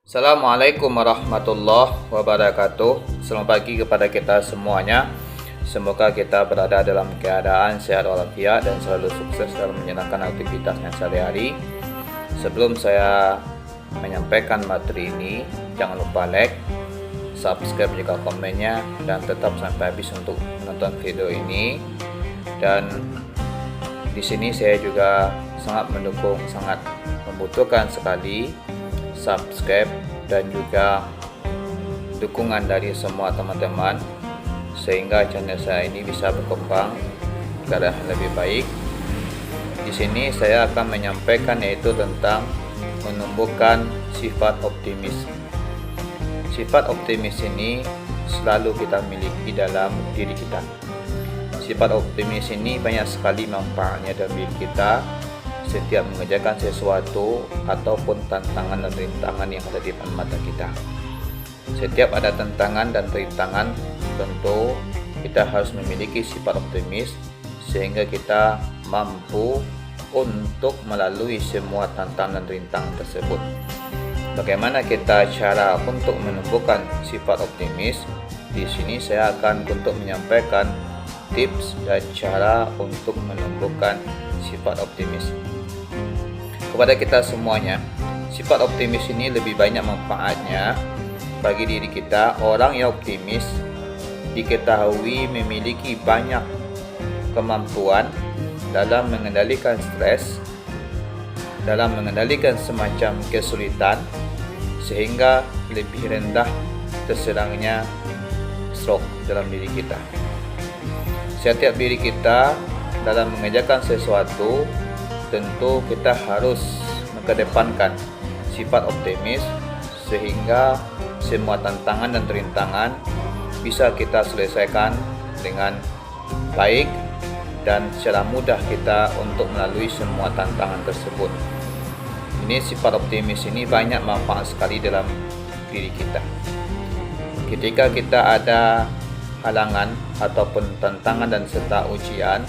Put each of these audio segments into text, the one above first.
Assalamualaikum warahmatullahi wabarakatuh. Selamat pagi kepada kita semuanya. Semoga kita berada dalam keadaan sehat walafiat dan selalu sukses dalam menjalankan aktivitasnya sehari-hari. Sebelum saya menyampaikan materi ini, jangan lupa like, subscribe jika komennya, dan tetap sampai habis untuk menonton video ini. Dan di sini saya juga sangat mendukung, sangat membutuhkan sekali subscribe dan juga dukungan dari semua teman-teman sehingga channel saya ini bisa berkembang ke arah lebih baik. Di sini saya akan menyampaikan yaitu tentang menumbuhkan sifat optimis. Sifat optimis ini selalu kita miliki dalam diri kita. Sifat optimis ini banyak sekali manfaatnya dalam diri kita setiap mengerjakan sesuatu ataupun tantangan dan rintangan yang ada di depan mata kita. Setiap ada tantangan dan rintangan, tentu kita harus memiliki sifat optimis sehingga kita mampu untuk melalui semua tantangan dan rintangan tersebut. Bagaimana kita cara untuk menumbuhkan sifat optimis? Di sini saya akan untuk menyampaikan tips dan cara untuk menumbuhkan sifat optimis kepada kita semuanya. Sifat optimis ini lebih banyak manfaatnya bagi diri kita. Orang yang optimis diketahui memiliki banyak kemampuan dalam mengendalikan stres, dalam mengendalikan semacam kesulitan, sehingga lebih rendah terserangnya stroke dalam diri kita. Setiap diri kita dalam mengerjakan sesuatu, tentu kita harus mengedepankan sifat optimis sehingga semua tantangan dan rintangan bisa kita selesaikan dengan baik dan secara mudah kita untuk melalui semua tantangan tersebut. Ini sifat optimis ini banyak manfaat sekali dalam diri kita. Ketika kita ada halangan ataupun tantangan dan serta ujian,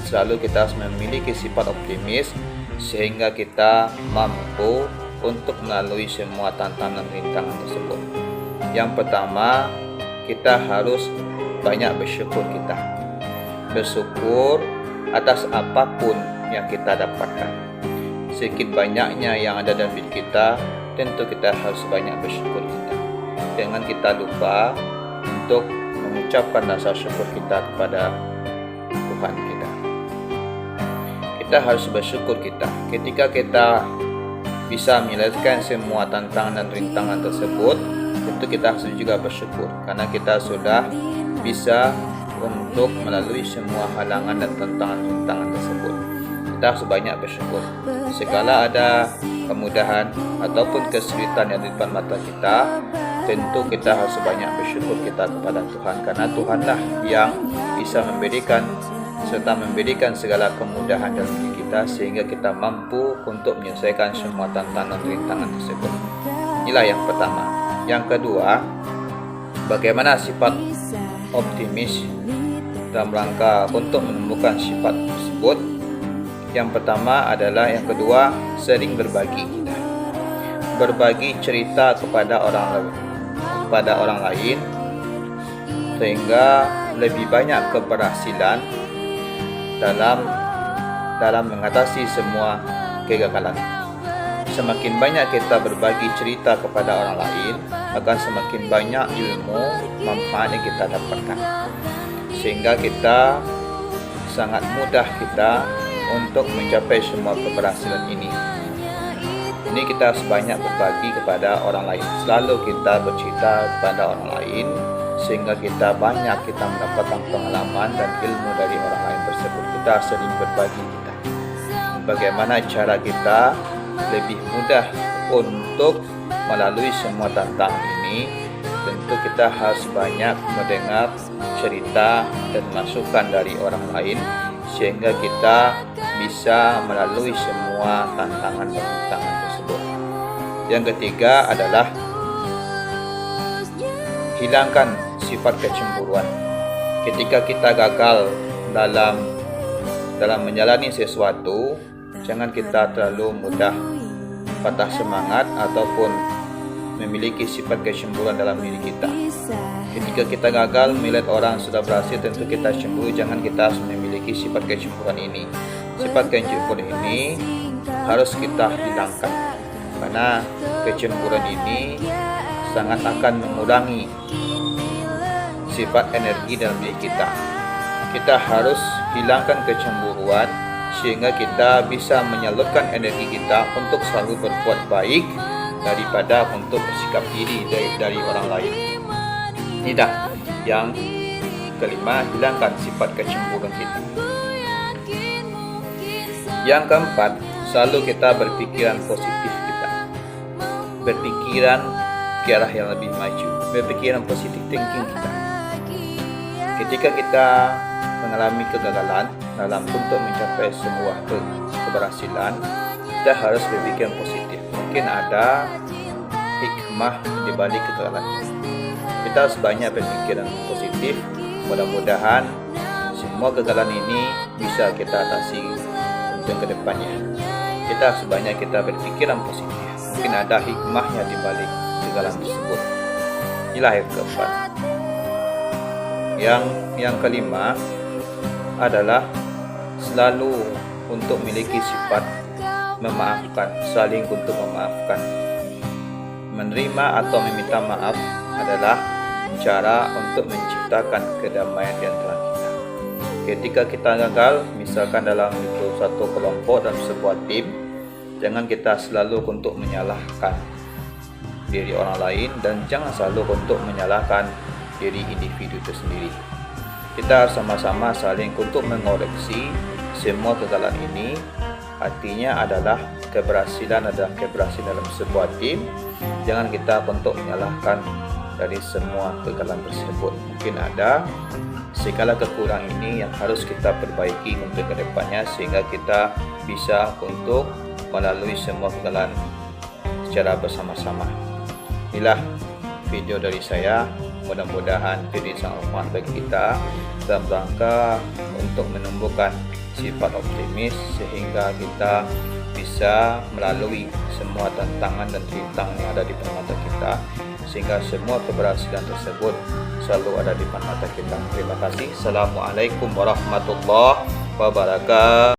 selalu kita harus memiliki sifat optimis sehingga kita mampu untuk melalui semua tantangan dan rintangan tersebut. Yang pertama, kita harus banyak bersyukur kita. Bersyukur atas apapun yang kita dapatkan. Sedikit banyaknya yang ada dalam diri kita, tentu kita harus banyak bersyukur kita. Jangan kita lupa untuk mengucapkan rasa syukur kita kepada Tuhan kita. Kita harus bersyukur kita. Ketika kita bisa menyelesaikan semua tantangan dan rintangan tersebut, tentu kita harus juga bersyukur karena kita sudah bisa untuk melalui semua halangan dan tantangan-rintangan tersebut. Kita harus banyak bersyukur. Segala ada kemudahan ataupun kesulitan yang di depan mata kita, tentu kita harus banyak bersyukur kita kepada Tuhan karena Tuhanlah yang bisa memberikan serta memberikan segala kemudahan dalam diri kita sehingga kita mampu untuk menyelesaikan semua tantangan dan rintangan tersebut. Inilah yang pertama. Yang kedua, bagaimana sifat optimis dalam rangka untuk menumbuhkan sifat tersebut? Yang pertama adalah yang kedua, sering berbagi. Berbagi cerita kepada orang lain sehingga lebih banyak keberhasilan dalam mengatasi semua kegagalan. Semakin banyak kita berbagi cerita kepada orang lain, akan semakin banyak ilmu manfaat yang kita dapatkan. Sehingga kita sangat mudah kita untuk mencapai semua keberhasilan ini. Ini kita harus banyak berbagi kepada orang lain. Selalu kita bercerita kepada orang lain sehingga kita mendapatkan pengalaman dan ilmu dari orang lain tersebut. Kita sering berbagi kita. Bagaimana cara kita lebih mudah untuk melalui semua tantangan ini? Tentu kita harus banyak mendengar cerita dan masukan dari orang lain sehingga kita bisa melalui semua tantangan dan rintangan tersebut. Yang ketiga adalah hilangkan sifat kecemburuan. Ketika kita gagal dalam menjalani sesuatu, jangan kita terlalu mudah patah semangat ataupun memiliki sifat kecemburuan dalam diri kita. Ketika kita gagal melihat orang sudah berhasil, tentu kita cemburu. Jangan kita memiliki sifat kecemburuan ini. Sifat kecemburuan ini harus kita hilangkan, karena kecemburuan ini sangat akan mengurangi sifat energi dalam diri kita. Kita harus hilangkan kecemburuan sehingga kita bisa menyalurkan energi kita untuk selalu berbuat baik daripada untuk bersikap iri dari orang lain. Ini dah yang kelima, hilangkan sifat kecemburuan kita. Yang keempat, selalu kita berpikiran positif kita. Berpikiran ke arah yang lebih maju, berpikiran positif thinking kita. Ketika kita mengalami kegagalan dalam untuk mencapai sebuah keberhasilan, kita harus berpikir positif. Mungkin ada hikmah di balik kegagalan. Kita harus banyak berpikiran positif. Mudah-mudahan semua kegagalan ini bisa kita atasi untuk kedepannya. Kita harus banyak kita berpikiran positif. Mungkin ada hikmahnya di balik kegagalan tersebut. Inilah yang keempat. Yang kelima adalah selalu untuk memiliki sifat memaafkan, saling untuk memaafkan. Menerima atau meminta maaf adalah cara untuk menciptakan kedamaian di antara kita. Ketika kita gagal, misalkan dalam itu satu kelompok dan sebuah tim, jangan kita selalu untuk menyalahkan diri orang lain dan jangan selalu untuk menyalahkan diri individu itu sendiri. Kita sama-sama saling untuk mengoreksi semua kegagalan ini. Artinya adalah keberhasilan adalah keberhasilan dalam sebuah tim. Jangan kita untuk menyalahkan dari semua kegagalan tersebut. Mungkin ada segala kekurangan ini yang harus kita perbaiki untuk kedepannya sehingga kita bisa untuk melalui semua kegagalan secara bersama-sama. Inilah video dari saya. Mudah-mudahan video sangat bermanfaat bagi kita dalam rangka untuk menumbuhkan sifat optimis sehingga kita bisa melalui semua tantangan dan rintangan yang ada di depan mata kita, sehingga semua keberhasilan tersebut selalu ada di depan mata kita. Terima kasih. Assalamualaikum warahmatullahi wabarakatuh.